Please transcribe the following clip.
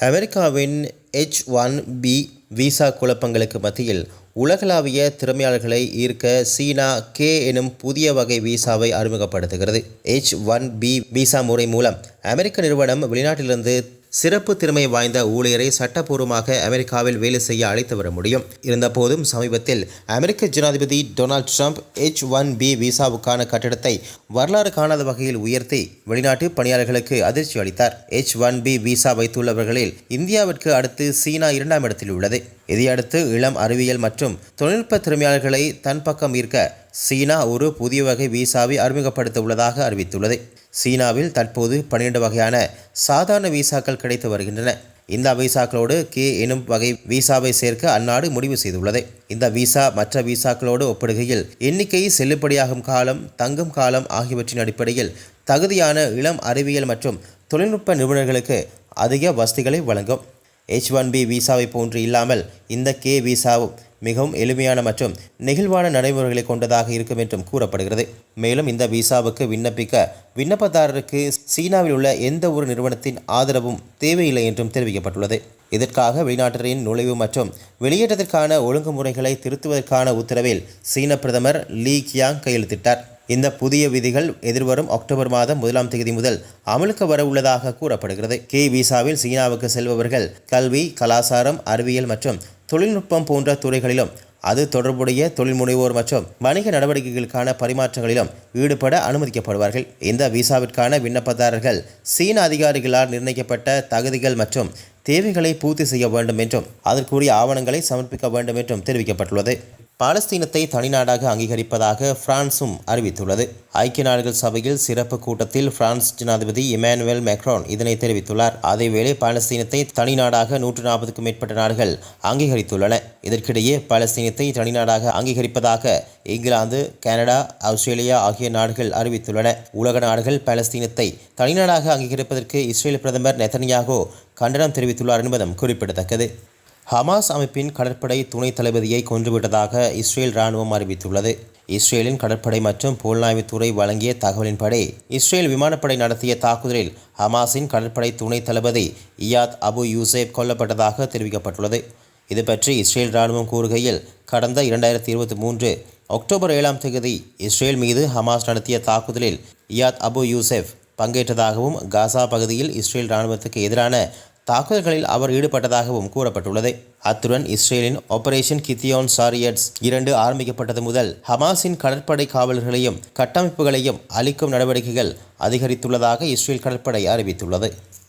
அமெரிக்காவின் H-1B visa குழப்பங்களுக்கு மத்தியில் உலகளாவிய திறமையாளர்களை ஈர்க்க சீனா கே எனும் புதிய வகை விசாவை அறிமுகப்படுத்துகிறது. H-1B விசா முறை மூலம் அமெரிக்க நிறுவனம் வெளிநாட்டிலிருந்து சிறப்பு திறமை வாய்ந்த ஊழியரை சட்டப்பூர்வமாக அமெரிக்காவில் வேலை செய்ய அழைத்து வர முடியும். இருந்தபோதும் சமீபத்தில் அமெரிக்க ஜனாதிபதி டொனால்ட் ட்ரம்ப் H-1B விசாவுக்கான கட்டணத்தை வரலாறு காணாத வகையில் உயர்த்தி வெளிநாட்டு பணியாளர்களுக்கு அதிர்ச்சி அளித்தார். H-1B விசா வைத்துள்ளவர்களில் இந்தியாவிற்கு அடுத்து சீனா 2ஆம் இடத்தில் உள்ளது. இதையடுத்து இளம் அறிவியல் மற்றும் தொழில்நுட்ப திறமையாளர்களை தன் பக்கம் ஈர்க்க சீனா ஒரு புதிய வகை விசாவை அறிமுகப்படுத்த உள்ளதாக அறிவித்துள்ளது. சீனாவில் தற்போது 12 வகையான சாதாரண விசாக்கள் கிடைத்து வருகின்றன. இந்த விசாக்களோடு கே எனும் வகை விசாவை சேர்க்க அந்நாடு முடிவு செய்துள்ளது. இந்த விசா மற்ற விசாக்களோடு ஒப்பிடுகையில் எண்ணிக்கை, செல்லுபடியாகும் காலம், தங்கும் காலம் ஆகியவற்றின் அடிப்படையில் தகுதியான இளம் அறிவியல் மற்றும் தொழில்நுட்ப நிபுணர்களுக்கு அதிக வசதிகளை வழங்கும். H-1B விசாவை போன்று இல்லாமல் இந்த கே விசாவும் மிகவும் எளிமையான மற்றும் நெகிழ்வான நடைமுறைகளை கொண்டதாக இருக்கும் என்றும் கூறப்படுகிறது. மேலும் இந்த விசாவுக்கு விண்ணப்பிக்க விண்ணப்பதாரருக்கு சீனாவில் உள்ள எந்த ஒரு நிறுவனத்தின் ஆதரவும் தேவையில்லை என்றும் தெரிவிக்கப்பட்டுள்ளது. இதற்காக வெளிநாட்டினரின் நுழைவு மற்றும் வெளியேற்றத்திற்கான ஒழுங்குமுறைகளை திருத்துவதற்கான உத்தரவில் சீன பிரதமர் லீ கியாங் கையெழுத்திட்டார். இந்த புதிய விதிகள் எதிர்வரும் அக்டோபர் மாதம் 1ஆம் தேதி முதல் அமலுக்கு வர உள்ளதாக கூறப்படுகிறது. கே விசாவில் சீனாவுக்கு செல்பவர்கள் கல்வி, கலாச்சாரம், அறிவியல் மற்றும் தொழில்நுட்பம் போன்ற துறைகளிலும் அது தொடர்புடைய தொழில் முனைவோர் மற்றும் வணிக நடவடிக்கைகளுக்கான பரிமாற்றங்களிலும் ஈடுபட அனுமதிக்கப்படுவார்கள். இந்த விசாவிற்கான விண்ணப்பதாரர்கள் சீன அதிகாரிகளால் நிர்ணயிக்கப்பட்ட தகுதிகள் மற்றும் தேவைகளை பூர்த்தி செய்ய வேண்டும் என்றும் அதற்குரிய ஆவணங்களை சமர்ப்பிக்க வேண்டும் என்றும் தெரிவிக்கப்பட்டுள்ளது. பாலஸ்தீனத்தை தனிநாடாக அங்கீகரிப்பதாக பிரான்சும் அறிவித்துள்ளது. ஐக்கிய நாடுகள் சபையில் சிறப்பு கூட்டத்தில் பிரான்ஸ் ஜனாதிபதி இமானுவேல் மேக்ரான் இதனை தெரிவித்துள்ளார். அதேவேளை பாலஸ்தீனத்தை தனிநாடாக 140க்கும் மேற்பட்ட நாடுகள் அங்கீகரித்துள்ளன. இதற்கிடையே பாலஸ்தீனத்தை தனிநாடாக அங்கீகரிப்பதாக இங்கிலாந்து, கனடா, ஆஸ்திரேலியா ஆகிய நாடுகள் அறிவித்துள்ளன. உலக நாடுகள் பாலஸ்தீனத்தை தனிநாடாக அங்கீகரிப்பதற்கு இஸ்ரேல் பிரதமர் நெதன்யாகு கண்டனம் தெரிவித்துள்ளார் என்பதும் குறிப்பிடத்தக்கது. ஹமாஸ் அமைப்பின் கடற்படை துணை தளபதியை கொன்றுவிட்டதாக இஸ்ரேல் இராணுவம் அறிவித்துள்ளது. இஸ்ரேலின் கடற்படை மற்றும் புலனாய்வுத்துறை வழங்கிய தகவலின்படி இஸ்ரேல் விமானப்படை நடத்திய தாக்குதலில் ஹமாஸின் கடற்படை துணை தளபதி இயாத் அபு யூசேப் கொல்லப்பட்டதாக தெரிவிக்கப்பட்டுள்ளது. இது பற்றி இஸ்ரேல் இராணுவம் கூறுகையில், கடந்த 2023 அக்டோபர் 7ஆம் தேதி இஸ்ரேல் மீது ஹமாஸ் நடத்திய தாக்குதலில் இயாத் அபு யூசேப் பங்கேற்றதாகவும் காசா பகுதியில் இஸ்ரேல் இராணுவத்துக்கு எதிரான தாக்குதல்களில் அவர் ஈடுபட்டதாகவும் கூறப்பட்டுள்ளது. அத்துடன் இஸ்ரேலின் ஆபரேஷன் கிதியோன் சாரியட்ஸ் 2 ஆரம்பிக்கப்பட்டது முதல் ஹமாஸின் கடற்படை காவலர்களையும் கட்டமைப்புகளையும் அழிக்கும் நடவடிக்கைகள் அதிகரித்துள்ளதாக இஸ்ரேல் கடற்படை அறிவித்துள்ளது.